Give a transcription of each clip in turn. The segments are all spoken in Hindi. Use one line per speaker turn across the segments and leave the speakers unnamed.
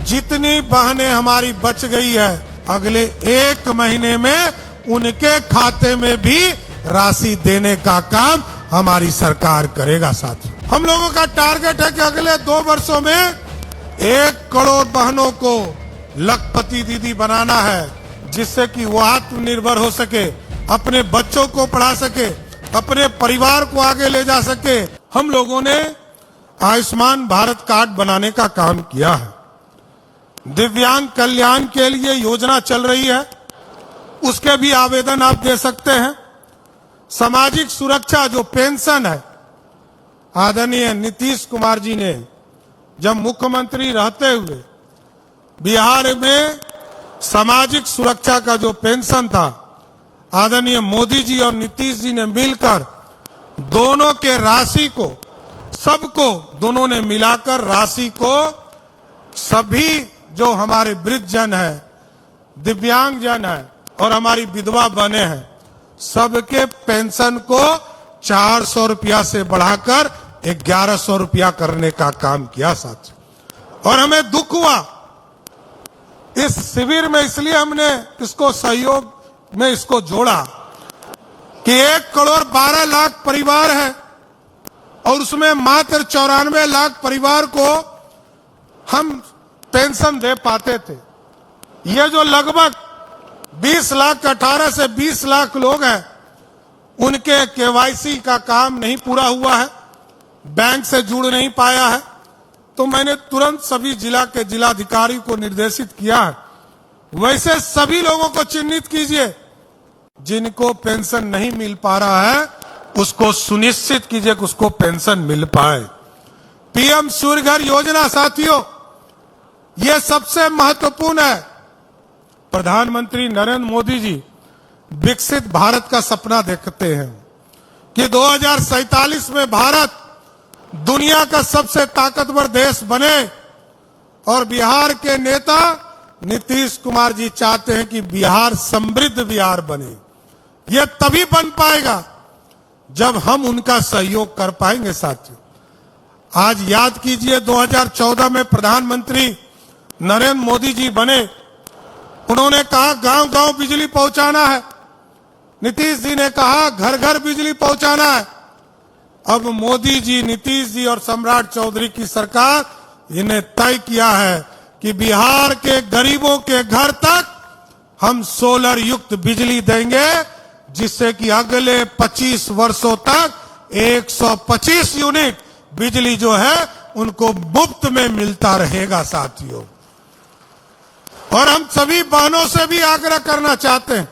जितनी बहनें हमारी बच गई है अगले 1 महीने में उनके खाते में भी राशि देने का काम हमारी सरकार करेगा। साथियों, हम लोगों का टारगेट है कि अगले 2 वर्षों में 1 करोड़ बहनों को लखपति दीदी बनाना है, जिससे कि वो आत्मनिर्भर हो सके, अपने बच्चों को पढ़ा सके, अपने परिवार को आगे ले जा सके। हम लोगों ने आयुष्मान भारत कार्ड बनाने का काम किया है। दिव्यांग कल्याण के लिए योजना चल रही है, उसके भी आवेदन आप दे सकते हैं। सामाजिक सुरक्षा जो पेंशन है, आदरणीय नीतीश कुमार जी ने जब मुख्यमंत्री रहते हुए बिहार में सामाजिक सुरक्षा का जो पेंशन था, आदरणीय मोदी जी और नीतीश जी ने मिलकर दोनों के राशि को सबको दोनों ने मिलाकर राशि को सभी जो हमारे वृद्ध जन है, दिव्यांग जन है और हमारी विधवा बने हैं, सबके पेंशन को 400 रुपया से बढ़ाकर 1100 रुपया करने का काम किया साथियों। और हमें दुख हुआ इस शिविर में, इसलिए हमने इसको सहयोग में इसको जोड़ा कि 1 करोड़ 12 लाख परिवार है और उसमें मात्र 94 लाख परिवार को हम पेंशन दे पाते थे। ये जो लगभग 20 लाख 18 से 20 लाख लोग हैं, उनके केवाईसी का काम नहीं पूरा हुआ है, बैंक से जुड़ नहीं पाया है। तो मैंने तुरंत सभी जिला के जिलाधिकारी को निर्देशित किया है, वैसे सभी लोगों को चिन्हित कीजिए, जिनको पेंशन नहीं मिल पा रहा है उसको सुनिश्चित कीजिए कि उसको पेंशन मिल पाए। पीएम सूर्य घर योजना साथियों, यह सबसे महत्वपूर्ण है। प्रधानमंत्री नरेंद्र मोदी जी विकसित भारत का सपना देखते हैं कि 2047 में भारत दुनिया का सबसे ताकतवर देश बने, और बिहार के नेता नीतीश कुमार जी चाहते हैं कि बिहार समृद्ध बिहार बने। यह तभी बन पाएगा जब हम उनका सहयोग कर पाएंगे साथियों। आज याद कीजिए 2014 में प्रधानमंत्री नरेंद्र मोदी जी बने, उन्होंने कहा गांव गांव बिजली पहुंचाना है। नीतीश जी ने कहा घर घर बिजली पहुंचाना है। अब मोदी जी, नीतीश जी और सम्राट चौधरी की सरकार इन्हें तय किया है कि बिहार के गरीबों के घर तक हम सोलर युक्त बिजली देंगे, जिससे कि अगले 25 वर्षों तक 125 यूनिट बिजली जो है उनको मुफ्त में मिलता रहेगा साथियों। और हम सभी बहनों से भी आग्रह करना चाहते हैं,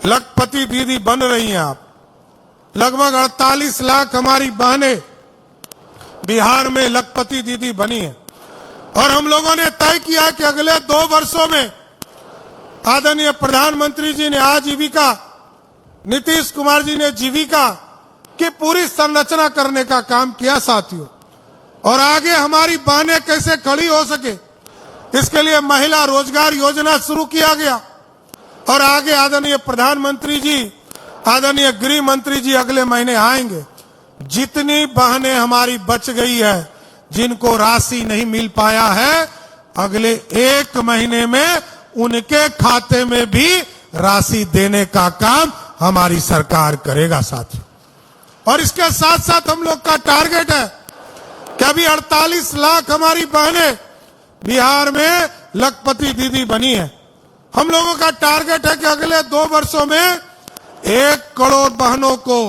लखपति दीदी बन रही हैं आप, लगभग 48 लाख हमारी बहनें बिहार में लखपति दीदी बनी है। और हम लोगों ने तय किया कि अगले 2 वर्षों में आदरणीय प्रधानमंत्री जी ने आजीविका, नीतीश कुमार जी ने जीविका की पूरी संरचना करने का काम किया साथियों। और आगे हमारी बहनें कैसे खड़ी हो सके, इसके लिए महिला रोजगार योजना शुरू किया गया। और आगे आदरणीय प्रधानमंत्री जी, आदरणीय गृह मंत्री जी अगले महीने आएंगे। जितनी बहनें हमारी बच गई है, जिनको राशि नहीं मिल पाया है, अगले 1 महीने में उनके खाते में भी राशि देने का काम हमारी सरकार करेगा साथियों। और इसके साथ साथ हम लोग का टारगेट है कि अभी 48 लाख हमारी बहनें बिहार में लखपति दीदी बनी है। हम लोगों का टारगेट है कि अगले 2 वर्षों में 1 करोड़ बहनों को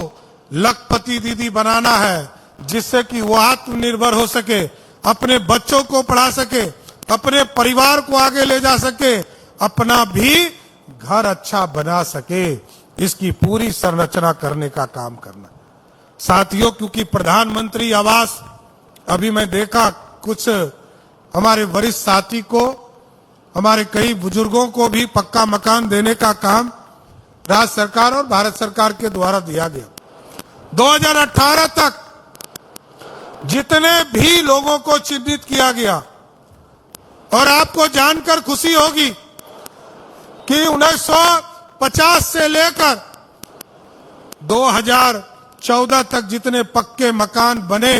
लखपति दीदी बनाना है, जिससे कि वो आत्मनिर्भर हो सके, अपने बच्चों को पढ़ा सके, अपने परिवार को आगे ले जा सके, अपना भी घर अच्छा बना सके। इसकी पूरी संरचना करने का काम करना साथियों। क्योंकि प्रधानमंत्री आवास, अभी मैं देखा कुछ हमारे वरिष्ठ साथी को, हमारे कई बुजुर्गों को भी पक्का मकान देने का काम राज्य सरकार और भारत सरकार के द्वारा दिया गया। 2018 तक जितने भी लोगों को चिन्हित किया गया, और आपको जानकर खुशी होगी कि 1950 से लेकर 2014 तक जितने पक्के मकान बने,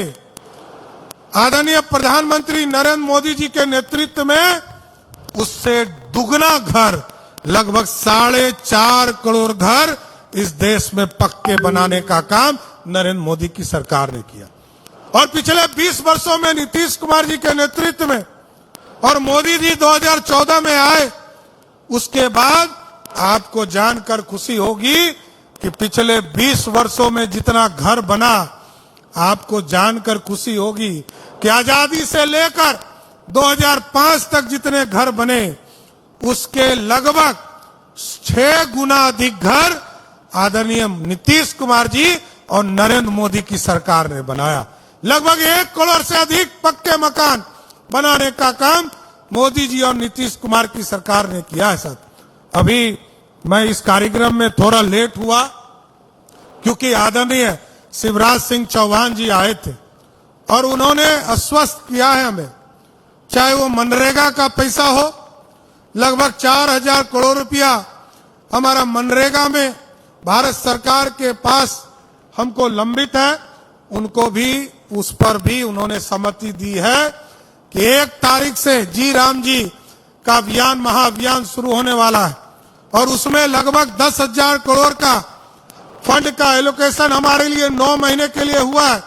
आदरणीय प्रधानमंत्री नरेंद्र मोदी जी के नेतृत्व में उससे दुगना घर, लगभग 4.5 करोड़ घर इस देश में पक्के बनाने का काम नरेंद्र मोदी की सरकार ने किया। और पिछले 20 वर्षों में नीतीश कुमार जी के नेतृत्व में और मोदी जी 2014 में आए, उसके बाद आपको जानकर खुशी होगी कि पिछले 20 वर्षों में जितना घर बना, आपको जानकर खुशी होगी कि आजादी से लेकर 2005 तक जितने घर बने, उसके लगभग 6 गुना अधिक घर आदरणीय नीतीश कुमार जी और नरेंद्र मोदी की सरकार ने बनाया। लगभग 1 करोड़ से अधिक पक्के मकान बनाने का काम मोदी जी और नीतीश कुमार की सरकार ने किया है। साथ अभी मैं इस कार्यक्रम में थोड़ा लेट हुआ क्योंकि आदरणीय शिवराज सिंह चौहान जी आए थे और उन्होंने आश्वस्त किया है हमें, चाहे वो मनरेगा का पैसा हो, लगभग 4,000 करोड़ रुपया हमारा मनरेगा में भारत सरकार के पास हमको लंबित है, उनको भी उस पर भी उन्होंने सहमति दी है कि 1 तारीख से जी राम जी का अभियान, महाअभियान शुरू होने वाला है और उसमें लगभग 10,000 करोड़ का फंड का एलोकेशन हमारे लिए 9 महीने के लिए हुआ है,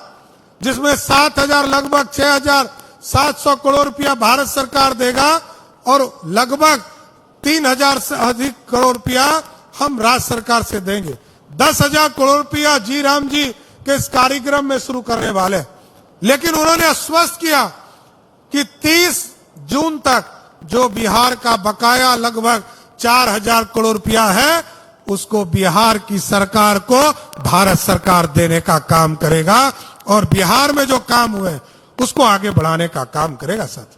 जिसमें 7,000 लगभग 6,700 करोड़ रुपया भारत सरकार देगा और लगभग 3,000 से अधिक करोड़ रुपया हम राज्य सरकार से देंगे। 10,000 करोड़ रुपया जी राम जी के इस कार्यक्रम में शुरू करने वाले। लेकिन उन्होंने आश्वस्त किया कि 30 जून तक जो बिहार का बकाया लगभग 4,000 करोड़ रुपया है, उसको बिहार की सरकार को भारत सरकार देने का काम करेगा और बिहार में जो काम हुए उसको आगे बढ़ाने का काम करेगा। साथ